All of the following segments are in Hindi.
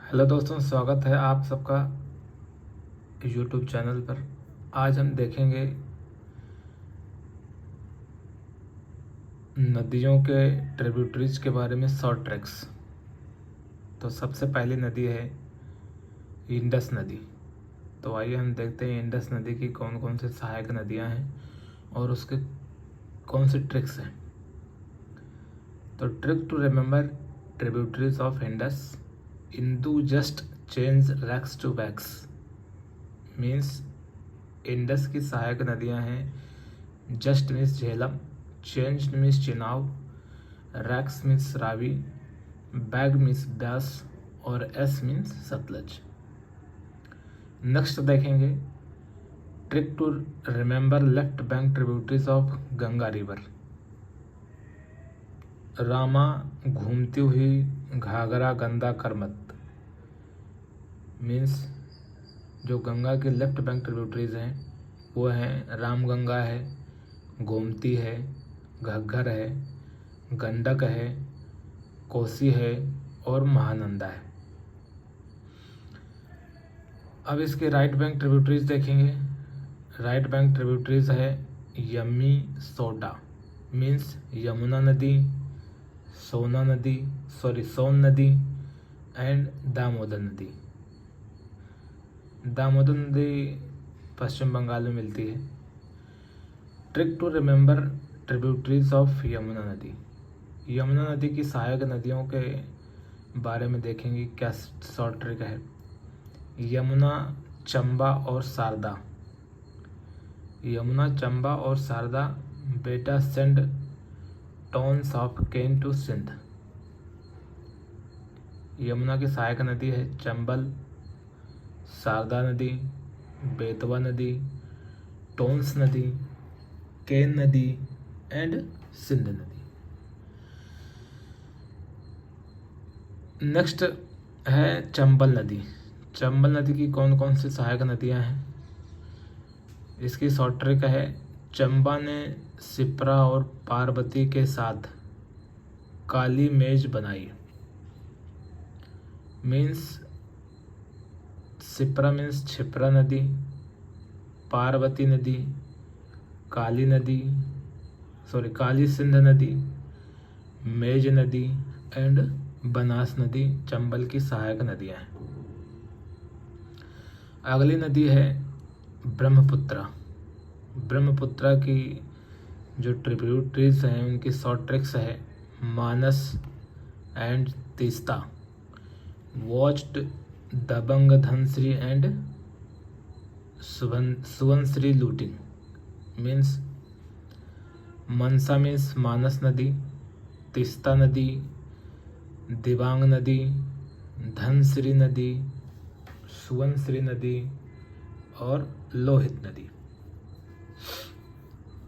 हेलो दोस्तों, स्वागत है आप सबका यूट्यूब चैनल पर। आज हम देखेंगे नदियों के ट्रिब्यूटरीज के बारे में शॉर्ट ट्रैक्स। तो सबसे पहली नदी है इंडस नदी। तो आइए हम देखते हैं इंडस नदी की कौन कौन से सहायक नदियां हैं और उसके कौन से ट्रिक्स हैं। तो trick to remember tributaries of Indus: Indu just change racks to backs. Means Indus की सहायक नदियां हैं just means Jhelum, change means Chenab, racks means Ravi, bag means Beas और एस मीन्स सतलज। नेक्स्ट देखेंगे trick to remember left bank tributaries of Ganga river. Rama, घूमती हुई, घाघरा, गंदा, करमत। मीन्स जो गंगा के लेफ्ट बैंक ट्रिब्यूटरीज हैं वो हैं रामगंगा है, गोमती है, घग्गर है, गंडक है, कोसी है और महानंदा है। अब इसके राइट बैंक ट्रिब्यूटरीज देखेंगे। राइट बैंक ट्रिब्यूटरीज है यमी, सोडा। मीन्स यमुना नदी, सोन नदी एंड दामोदर नदी। दामोदर नदी पश्चिम बंगाल में मिलती है। Trick to remember tributaries of Yamuna नदी। यमुना नदी की सहायक नदियों के बारे में देखेंगे क्या शॉर्ट ट्रिक है। यमुना, चंबा और शारदा। यमुना, चंबा और शारदा बेटा send tons of cane to Sindh. Yamuna की सहायक नदी है चंबल, शारदा नदी, बेतवा नदी, टोन्स नदी, केन नदी एंड सिंध नदी। नेक्स्ट है चंबल नदी। चंबल नदी की कौन कौन सी सहायक नदियां हैं। इसकी शॉर्ट ट्रिक है चंबा ने सिप्रा और पार्वती के साथ काली मेज बनाई। मीन्स सिप्रा मीन्स छिप्रा नदी, पार्वती नदी, काली सिंध नदी, मेज नदी एंड बनास नदी चंबल की सहायक नदियां हैं। अगली नदी है ब्रह्मपुत्रा। ब्रह्मपुत्रा की जो ट्रिब्यूटरीज हैं उनकी शॉर्ट ट्रिक्स है Manas and Teesta, watched Dabangg Dhansiri and Subansiri looting. Means Mansa means Manas नदी, तीस्ता नदी, दिबांग नदी, धनश्री नदी, सुवनश्री नदी और लोहित नदी।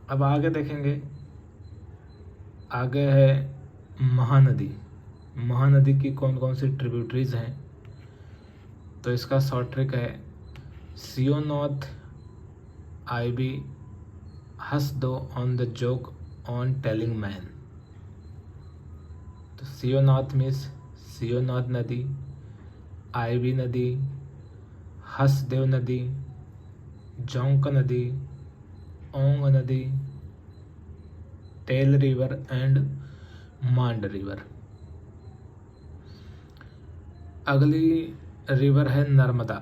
अब आगे देखेंगे, आगे है महानदी। महानदी की कौन कौन सी ट्रिब्यूटरीज हैं। तो इसका शॉर्ट ट्रिक है सियोनॉथ आई बी हंस दो on the joke on telling man. तो सियोनाथ मीन्स सियोनाथ नदी, आईबी नदी, हसदेव नदी, जोंक नदी, ओंग नदी, Tel river and Mand river. अगली रिवर है नर्मदा।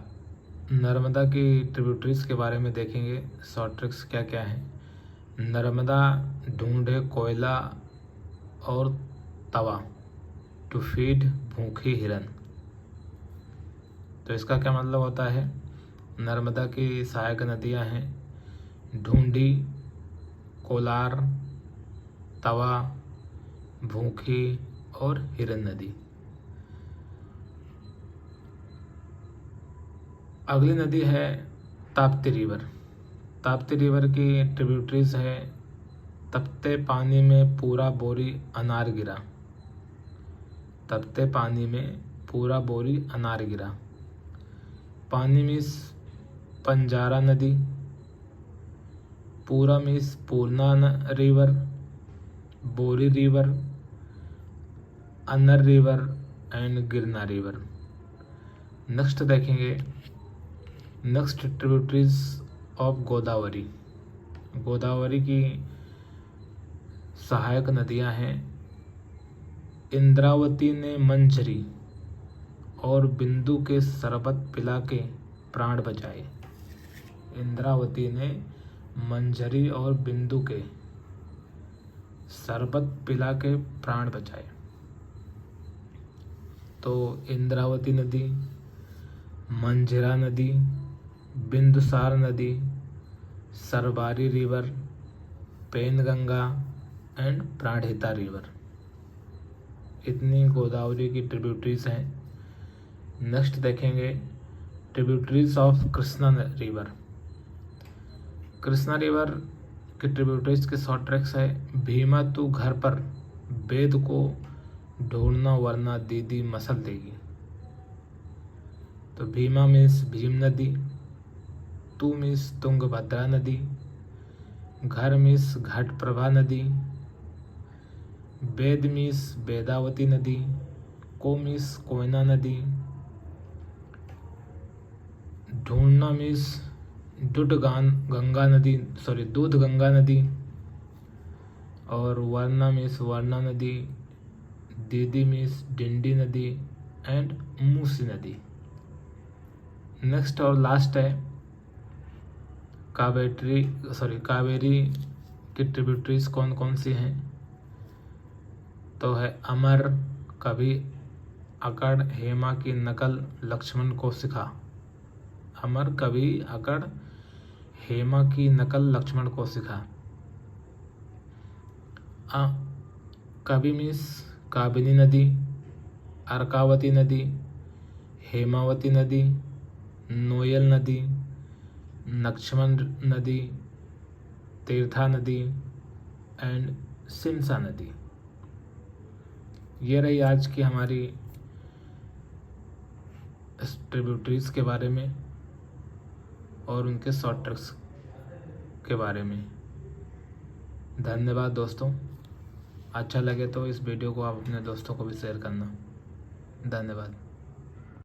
नर्मदा की ट्रिब्यूटरीज के बारे में देखेंगे शॉर्ट ट्रिक्स क्या क्या हैं। नर्मदा ढूंढे कोयला और तवा टू फीड भूखी हिरन। तो इसका क्या मतलब होता है। नर्मदा की सहायक नदियां हैं ढूंढी, कोलार, तवा, भूखी और हिरन नदी। अगली नदी है ताप्ती रिवर। ताप्ती रिवर की ट्रिब्यूटरीज है तपते पानी में पूरा बोरी अनार गिरा। तपते पानी में पूरा बोरी अनार गिरा। पानी मीस पंजारा नदी, पूरा मीस पूर्णा रिवर, बोरी रिवर, अनर रिवर एंड गिरना रिवर। नेक्स्ट देखेंगे, next tributaries of Godavari. Godavari की सहायक नदियां हैं इंद्रावती ने मंजरी और बिंदु के शरबत पिला के प्राण बचाए। इंद्रावती ने मंजरी और बिंदु के शरबत पिला के प्राण बचाए। तो इंद्रावती नदी, मंजरा नदी, बिंदुसार नदी, Sarbari river, Penganga and Pranhita river, इतनी गोदावरी की ट्रिब्यूटरीज हैं। नेक्स्ट देखेंगे tributaries of Krishna river. Krishna river की ट्रिब्यूटरीज के शॉर्ट ट्रैक्स है, भीमा तू घर पर वेद को ढूंढना वरना दीदी मसल देगी। तो भीमा मीन्स भीम नदी, तू मीन्स तुंगभद्रा नदी, घर मीन्स घटप्रभा नदी, वेद मीन्स वेदावती नदी, को मीन्स कोयना नदी, ढूंढना मीन्स दूध गंगा नदी, और वर्णा मीन्स वर्णा नदी, दीदी मीन्स डिंडी नदी एंड मूसी नदी। नेक्स्ट और लास्ट है कावेरी की ट्रिब्यूटरीज कौन कौन सी हैं। तो है अमर, कभी, अकड़, हेमा की नकल लक्ष्मण को सिखा। अमर, कभी, अकड़, हेमा की नकल लक्ष्मण को सिखा। कभी मीन्स काबिनी नदी, अर्कावती नदी, हेमावती नदी, नोयल नदी, लक्ष्मण नदी, तीर्था नदी एंड सिमसा नदी। ये रही आज की हमारी ट्रिब्यूटरीज के बारे में और उनके शॉर्ट ट्रैक्स के बारे में। धन्यवाद दोस्तों। अच्छा लगे तो इस वीडियो को आप अपने दोस्तों को भी शेयर करना। धन्यवाद।